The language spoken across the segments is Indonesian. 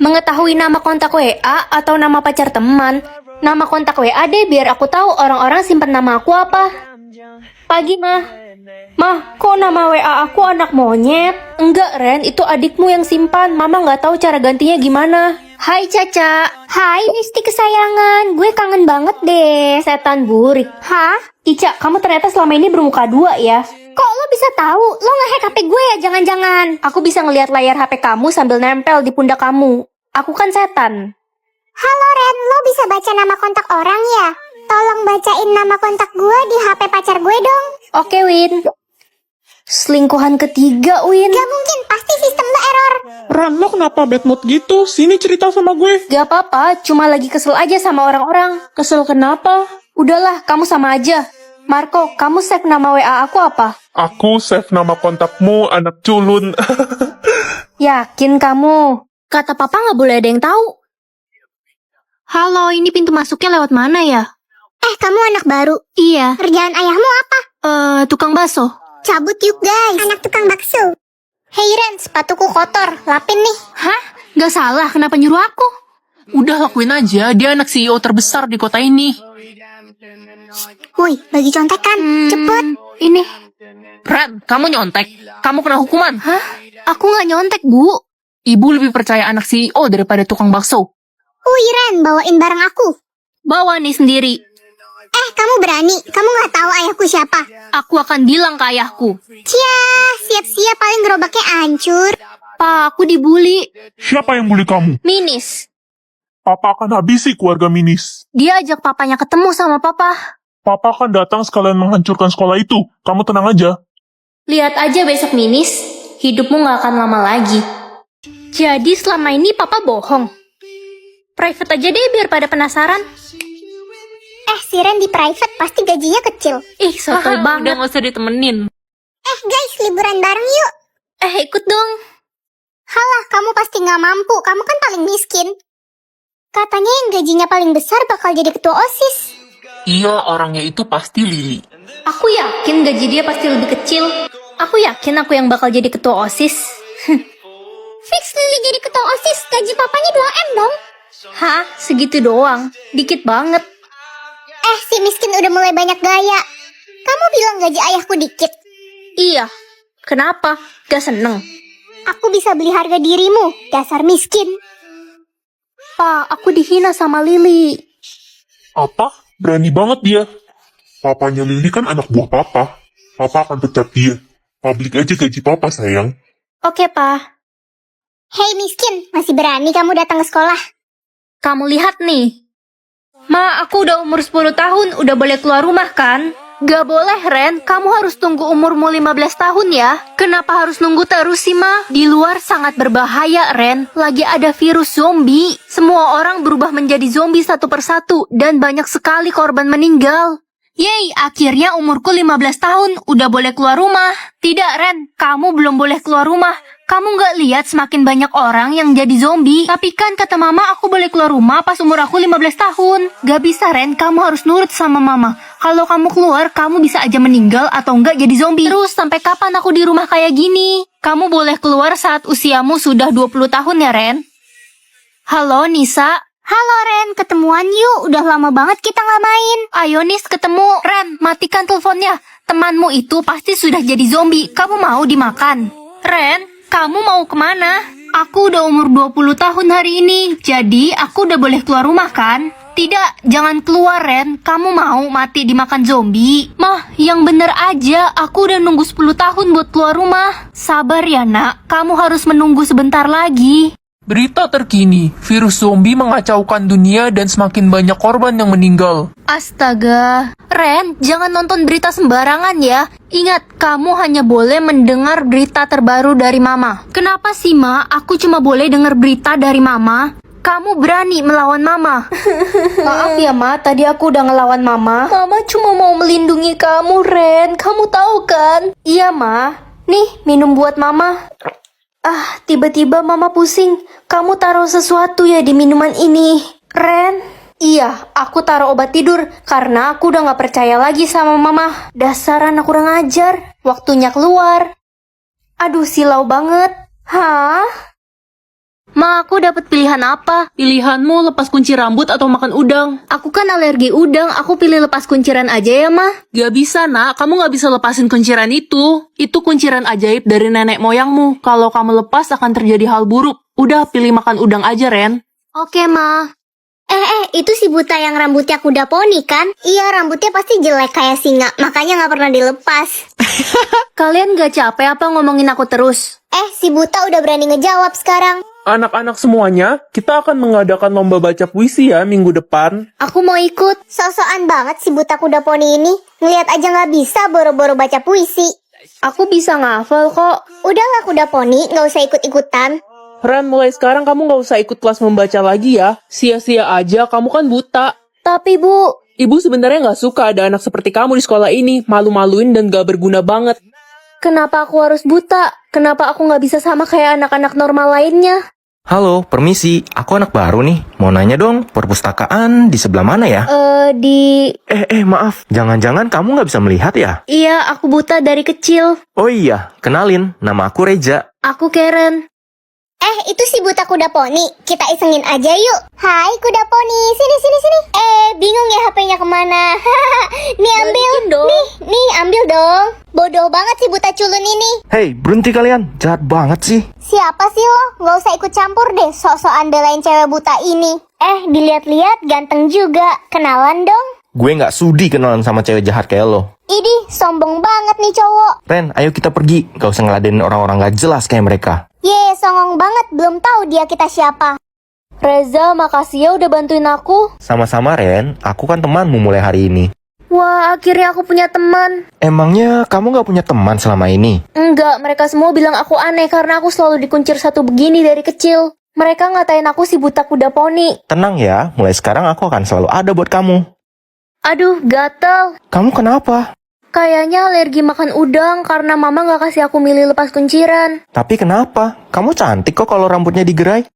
Mengetahui nama kontak WA atau nama pacar teman? Nama kontak WA deh biar aku tahu orang-orang simpen nama aku apa. Pagi, Mah. Mah, kok nama WA aku anak monyet? Enggak, Ren, itu adikmu yang simpan. Mama nggak tahu cara gantinya gimana. Hai, Caca. Hai, Listi kesayangan. Gue kangen banget deh. Setan burik. Hah? Ica, kamu ternyata selama ini bermuka dua ya? Kok lo bisa tahu? Lo nge-hack HP gue ya jangan-jangan? Aku bisa ngelihat layar HP kamu sambil nempel di pundak kamu. Aku kan setan. Halo Ren, lo bisa baca nama kontak orang ya? Tolong bacain nama kontak gue di HP pacar gue dong. Oke, Win. Selingkuhan ketiga, Win. Gak mungkin, pasti sistem lo error. Ran, lo kenapa bad mood gitu? Sini cerita sama gue. Gak apa-apa, cuma lagi kesel aja sama orang-orang. Kesel kenapa? Udahlah, kamu sama aja. Marco, kamu save nama WA aku apa? Aku save nama kontakmu anak culun. Yakin kamu? Kata papa nggak boleh ada yang tahu. Halo, ini pintu masuknya lewat mana ya? Kamu anak baru. Iya. Kerjaan ayahmu apa? Tukang bakso. Cabut yuk guys. Anak tukang bakso. Hey Ren, sepatuku kotor. Lapin nih. Hah? Gak salah, kenapa nyuruh aku? Udah lakuin aja, dia anak CEO terbesar di kota ini. Woi, bagi contekan. Cepet. Ini. Ran, kamu nyontek. Kamu kena hukuman. Hah? Aku nggak nyontek, Bu. Ibu lebih percaya anak CEO daripada tukang bakso. Woi Ren, bawain barang aku. Bawa nih sendiri. Kamu berani? Kamu gak tahu ayahku siapa? Aku akan bilang ke ayahku. Cia, siap-siap paling gerobaknya hancur. Pak, aku dibully. Siapa yang bully kamu? Minis. Papa akan habisi keluarga Minis. Dia ajak papanya ketemu sama papa. Papa akan datang sekalian menghancurkan sekolah itu. Kamu tenang aja. Lihat aja besok, Minis. Hidupmu gak akan lama lagi. Jadi selama ini papa bohong. Private aja deh biar pada penasaran. Si Ren di private pasti gajinya kecil. Ih, sotoy Udah banget. gak usah ditemenin. Guys, liburan bareng yuk. Ikut dong. Halah, kamu pasti gak mampu. Kamu kan paling miskin. Katanya yang gajinya paling besar bakal jadi ketua OSIS. Iya, orangnya itu pasti Lili. Aku yakin gaji dia pasti lebih kecil. Aku yakin aku yang bakal jadi ketua OSIS. Fix Lili jadi ketua OSIS, gaji papanya 2M dong. Hah? Segitu doang? Dikit banget. Si miskin udah mulai banyak gaya. Kamu bilang gaji ayahku dikit. Iya. Kenapa? Gak seneng? Aku bisa beli harga dirimu, dasar miskin. Pak, aku dihina sama Lili. Apa? Berani banget dia. Papanya Lili kan anak buah papa. Papa akan pecat dia. Publik aja gaji papa, sayang. Oke, Pak. Hei miskin, masih berani kamu datang ke sekolah? Kamu lihat nih. Ma, aku udah umur 10 tahun, udah boleh keluar rumah kan? Gak boleh, Ren. Kamu harus tunggu umurmu 15 tahun ya. Kenapa harus nunggu terus sih, Ma? Di luar sangat berbahaya, Ren. Lagi ada virus zombie. Semua orang berubah menjadi zombie satu persatu. Dan banyak sekali korban meninggal. Yeay, akhirnya umurku 15 tahun, udah boleh keluar rumah. Tidak, Ren. Kamu belum boleh keluar rumah. Kamu gak lihat semakin banyak orang yang jadi zombie? Tapi kan kata mama aku boleh keluar rumah pas umur aku 15 tahun. Gak bisa, Ren, kamu harus nurut sama mama. Kalau kamu keluar, kamu bisa aja meninggal atau enggak jadi zombie. Terus sampai kapan aku di rumah kayak gini? Kamu boleh keluar saat usiamu sudah 20 tahun ya, Ren? Halo, Nisa. Halo Ren, ketemuan yuk. Udah lama banget kita gak main. Ayo, Nis, ketemu. Ren, matikan teleponnya. Temanmu itu pasti sudah jadi zombie. Kamu mau dimakan? Ren, kamu mau kemana? Aku udah umur 20 tahun hari ini. Jadi, aku udah boleh keluar rumah kan? Tidak, jangan keluar, Ren. Kamu mau mati dimakan zombie? Mah, yang bener aja. Aku udah nunggu 10 tahun buat keluar rumah. Sabar ya, nak. Kamu harus menunggu sebentar lagi. Berita terkini, virus zombie mengacaukan dunia dan semakin banyak korban yang meninggal. Astaga. Ren, jangan nonton berita sembarangan ya. Ingat, kamu hanya boleh mendengar berita terbaru dari Mama. Kenapa sih, Ma? Aku cuma boleh dengar berita dari Mama. Kamu berani melawan Mama. Maaf ya, Ma. Tadi aku udah ngelawan Mama. Mama cuma mau melindungi kamu, Ren. Kamu tahu kan? Iya, Ma. Nih, minum buat Mama. Tiba-tiba Mama pusing. Kamu taruh sesuatu ya di minuman ini. Ren? Iya, aku taruh obat tidur karena aku udah gak percaya lagi sama Mama. Dasar anak kurang ajar. Waktunya keluar. Aduh, silau banget. Hah? Ma, aku dapat pilihan apa? Pilihanmu lepas kunci rambut atau makan udang? Aku kan alergi udang, aku pilih lepas kunciran aja ya, Ma. Gak bisa, Nak. Kamu gak bisa lepasin kunciran itu. Itu kunciran ajaib dari nenek moyangmu. Kalau kamu lepas akan terjadi hal buruk. Udah, pilih makan udang aja, Ren. Oke, Ma. Itu si buta yang rambutnya kuda poni kan? Iya, rambutnya pasti jelek kayak singa, makanya nggak pernah dilepas. Kalian gak capek apa ngomongin aku terus? Si buta udah berani ngejawab sekarang. Anak-anak semuanya, kita akan mengadakan lomba baca puisi ya minggu depan. Aku mau ikut. Sosokan banget si buta kuda poni ini. Ngeliat aja nggak bisa boro-boro baca puisi. Aku bisa ngafal kok. Udahlah kuda poni, nggak usah ikut-ikutan. Ren, mulai sekarang kamu gak usah ikut kelas membaca lagi ya. Sia-sia aja, kamu kan buta. Tapi, Bu, Ibu sebenarnya gak suka ada anak seperti kamu di sekolah ini. Malu-maluin dan gak berguna banget. kenapa aku harus buta? Kenapa aku gak bisa sama kayak anak-anak normal lainnya? Halo, permisi. Aku anak baru nih. Mau nanya dong, perpustakaan di sebelah mana ya? Maaf. Jangan-jangan kamu nggak bisa melihat ya? Iya, aku buta dari kecil. Oh iya, kenalin. Nama aku Reja. Aku Karen. Itu si buta kuda poni. Kita isengin aja yuk. Hai kuda poni, sini. Bingung ya HP-nya kemana? Nih ambil. Nih ambil dong. Bodoh banget si buta culun ini. Hei, berhenti kalian. Jahat banget sih. Siapa sih lo? Gak usah ikut campur deh, sok-sokan belain cewek buta ini. Dilihat-lihat ganteng juga. Kenalan dong. Gue nggak sudi kenalan sama cewek jahat kayak lo. Idih, sombong banget nih cowok. Ren, ayo kita pergi. Gak usah ngeladenin orang-orang gak jelas kayak mereka. Songong banget, belum tahu dia kita siapa. Reza, makasih ya udah bantuin aku. Sama-sama, Ren. Aku kan temanmu mulai hari ini. Wah, akhirnya aku punya teman. Emangnya kamu nggak punya teman selama ini? Enggak, mereka semua bilang aku aneh karena aku selalu dikuncir satu begini dari kecil. Mereka ngatain aku si buta kuda poni. Tenang ya, mulai sekarang aku akan selalu ada buat kamu. Aduh, gatel. Kamu kenapa? Kayaknya alergi makan udang karena mama gak kasih aku milih lepas kunciran. Tapi kenapa? Kamu cantik kok kalau rambutnya digerai.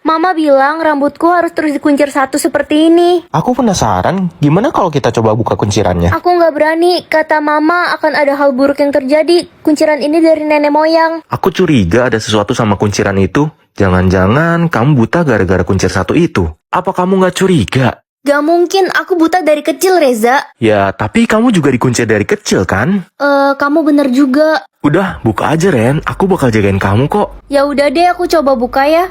Mama bilang rambutku harus terus dikuncir satu seperti ini. Aku penasaran, gimana kalau kita coba buka kuncirannya? Aku gak berani, kata mama akan ada hal buruk yang terjadi. Kunciran ini dari nenek moyang. Aku curiga ada sesuatu sama kunciran itu. Jangan-jangan kamu buta gara-gara kuncir satu itu. Apa kamu gak curiga? Gak mungkin, aku buta dari kecil, Reza. Ya, tapi kamu juga dikuncir dari kecil kan? Kamu bener juga. Udah, buka aja Ren. Aku bakal jagain kamu kok. Ya udah deh, aku coba buka ya.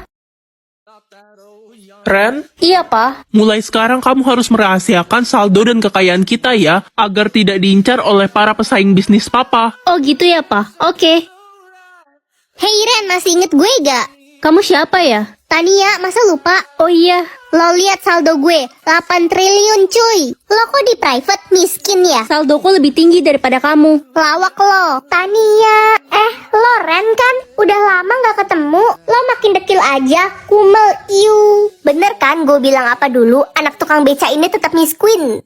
Ren, Iya, Pa. mulai sekarang kamu harus merahasiakan saldo dan kekayaan kita ya, agar tidak diincar oleh para pesaing bisnis papa. Oh gitu ya, Pa. Oke. Hey Ren, masih inget gue gak? Kamu siapa ya? Tania, masa lupa? Oh iya. Lo lihat saldo gue, 8 triliun cuy. Lo kok di private miskin ya? Saldoku lebih tinggi daripada kamu. Lawak lo. Tania. Lo Ren kan? Udah lama gak ketemu. Lo makin dekil aja. Kumel, Bener kan gue bilang apa dulu? Anak tukang beca ini tetap miskin.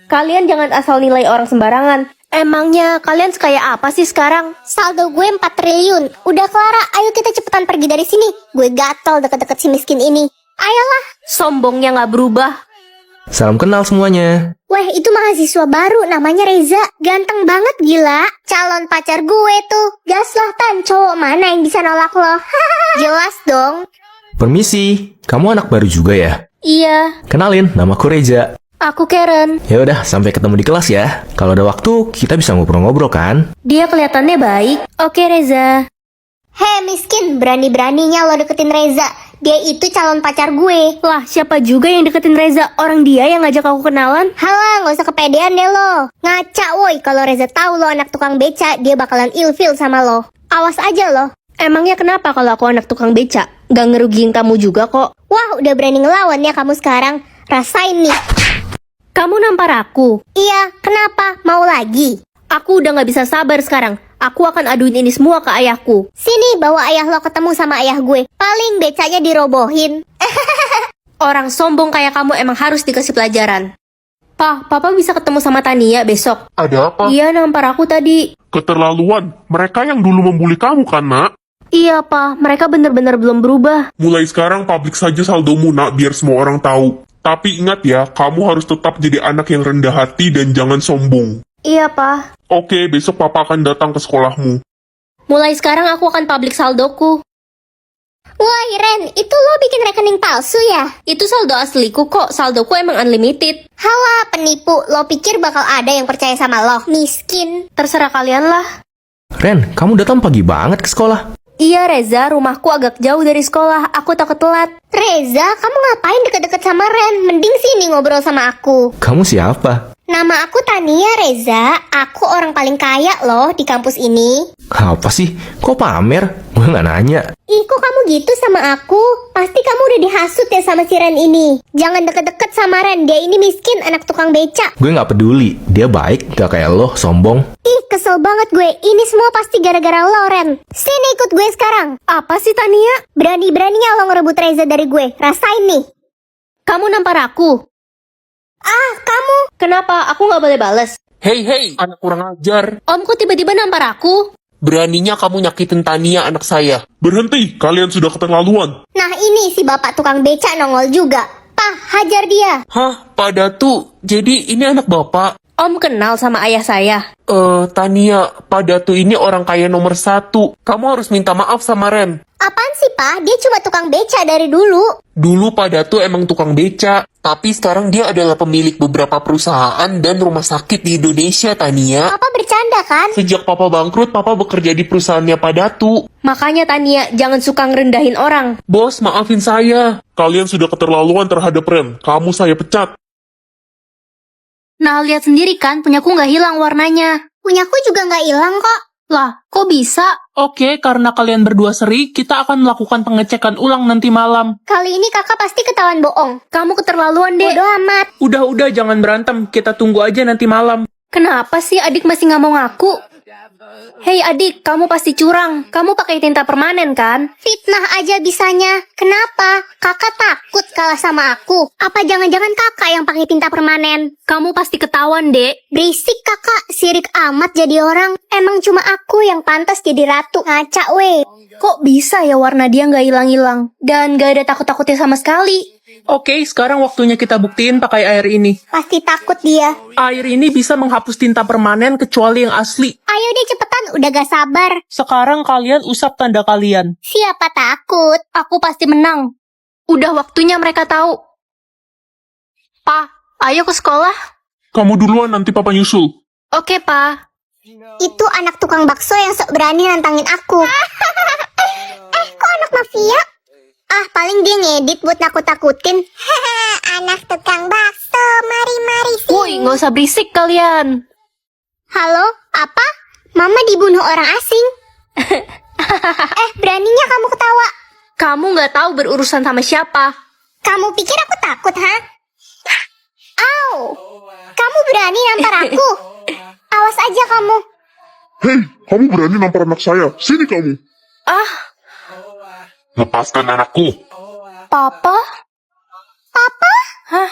Kalian jangan asal nilai orang sembarangan. Emangnya kalian sekaya apa sih sekarang? Saldo gue 4 triliun. Udah Clara, ayo kita cepetan pergi dari sini. Gue gatel deket-deket si miskin ini. Ayolah. Sombongnya gak berubah. Salam kenal semuanya. Weh, itu mahasiswa baru, namanya Reza. Ganteng banget gila. Calon pacar gue tuh. Gas lah Tan, cowok mana yang bisa nolak lo? Jelas dong. Permisi, kamu anak baru juga ya? Iya, Kenalin, namaku Reja. aku Karen. Ya udah, sampai ketemu di kelas ya. Kalau ada waktu, kita bisa ngobrol-ngobrol kan? Dia kelihatannya baik. Oke, Reza. Hei miskin, berani-beraninya lo deketin Reza. Dia itu calon pacar gue. Lah, siapa juga yang deketin Reza? Orang dia yang ngajak aku kenalan. Halah, gak usah kepedean deh lo. Ngaca woi, kalau Reza tahu lo anak tukang beca, dia bakalan ilfil sama lo. Awas aja lo. Emangnya kenapa kalau aku anak tukang beca? Gak ngerugiin kamu juga kok. Wah, udah berani ngelawan ya kamu sekarang. Rasain nih. Kamu nampar aku. Iya, kenapa? Mau lagi? Aku udah gak bisa sabar sekarang. Aku akan aduin ini semua ke ayahku. Sini, bawa ayah lo ketemu sama ayah gue. Paling becanya dirobohin. Orang sombong kayak kamu emang harus dikasih pelajaran. Papa bisa ketemu sama Tania besok. Ada apa? Iya, nampar aku tadi. Keterlaluan. Mereka yang dulu membuli kamu kan, nak? Iya, mereka bener-bener belum berubah. Mulai sekarang publik saja saldomu, nak, biar semua orang tahu. Tapi ingat ya, kamu harus tetap jadi anak yang rendah hati dan jangan sombong. Iya, Pa. Oke, besok papa akan datang ke sekolahmu. Mulai sekarang aku akan publik saldoku. Wah, Ren, itu lo bikin rekening palsu ya? Itu saldo asliku kok, saldoku emang unlimited. Halah, penipu. Lo pikir bakal ada yang percaya sama lo? Miskin. Terserah kalian lah. Ren, kamu datang pagi banget ke sekolah. Iya Reza, rumahku agak jauh dari sekolah, aku takut telat. Reza, kamu ngapain deket-deket sama Ren? Mending sini ngobrol sama aku. Kamu siapa? Nama aku Tania, Reza. Aku orang paling kaya loh di kampus ini. Apa sih? Kok pamer? Gue nggak nanya. Ih, kok kamu gitu sama aku? Pasti kamu udah dihasut ya sama si Ren ini. Jangan deket-deket sama Ren, dia ini miskin, anak tukang beca. Gue nggak peduli. Dia baik, gak kayak lo, sombong. Ih, kesel banget gue. Ini semua pasti gara-gara lo, Ren. Sini ikut gue sekarang. Apa sih Tania? Berani-beraninya lo ngerebut Reza dari gue. Rasain nih. Kamu nampar aku. Ah, kamu. Kenapa? Aku nggak boleh bales. Hei, anak kurang ajar. Om kok tiba-tiba nampar aku? Beraninya kamu nyakitin Tania, anak saya. Berhenti, kalian sudah keterlaluan. Nah ini si bapak tukang beca nongol juga. Pah, hajar dia. Hah, Pak Datu, jadi ini anak bapak? Om kenal sama ayah saya. Tania, Pak Datu ini orang kaya nomor 1. Kamu harus minta maaf sama Ren. Apaan sih, Pak? Dia cuma tukang beca dari dulu. Dulu Pak Datu emang tukang beca, tapi sekarang dia adalah pemilik beberapa perusahaan dan rumah sakit di Indonesia, Tania. Papa bercanda kan? Sejak Papa bangkrut, Papa bekerja di perusahaannya Pak Datu. Makanya Tania, jangan suka ngerendahin orang. Bos, maafin saya. Kalian sudah keterlaluan terhadap Ren. Kamu saya pecat. Nah, lihat sendiri kan, punyaku nggak hilang warnanya. Punyaku juga nggak hilang kok. Lah, kok bisa? Oke, karena kalian berdua seri, kita akan melakukan pengecekan ulang nanti malam. Kali ini kakak pasti ketahuan bohong. Kamu keterlaluan, Dek. Bodoh amat. Udah, jangan berantem. Kita tunggu aja nanti malam. Kenapa sih adik masih nggak mau ngaku? Hei adik, kamu pasti curang. Kamu pakai tinta permanen kan? Fitnah aja bisanya. Kenapa? Kakak takut kalah sama aku. Apa jangan-jangan kakak yang pakai tinta permanen? Kamu pasti ketahuan, Dek. Berisik kakak, sirik amat jadi orang. Emang cuma aku yang pantas jadi ratu. Ngaca weh. Kok bisa ya warna dia nggak hilang-hilang? Dan nggak ada takut-takutnya sama sekali? Oke, sekarang waktunya kita buktiin pakai air ini. Pasti takut dia. Air ini bisa menghapus tinta permanen kecuali yang asli. Ayo deh cepetan, udah gak sabar. Sekarang kalian usap tanda kalian. Siapa takut? Aku pasti menang. Udah waktunya mereka tahu. Pa, ayo ke sekolah. Kamu duluan, nanti papa nyusul. Oke, Pa. Itu anak tukang bakso yang sok berani nantangin aku. Kok anak mafia? Ah, paling dia ngedit buat nakut-takutin. Anak tukang bakso, mari-mari sini. Woi, nggak usah berisik kalian. Halo, apa? Mama dibunuh orang asing. Beraninya kamu ketawa. Kamu nggak tahu berurusan sama siapa. Kamu pikir aku takut, ha? Au, kamu berani nampar aku. Awas aja kamu. Hei, kamu berani nampar anak saya. Sini kamu. Ah, Lepaskan anakku. Papa? Papa? Hah?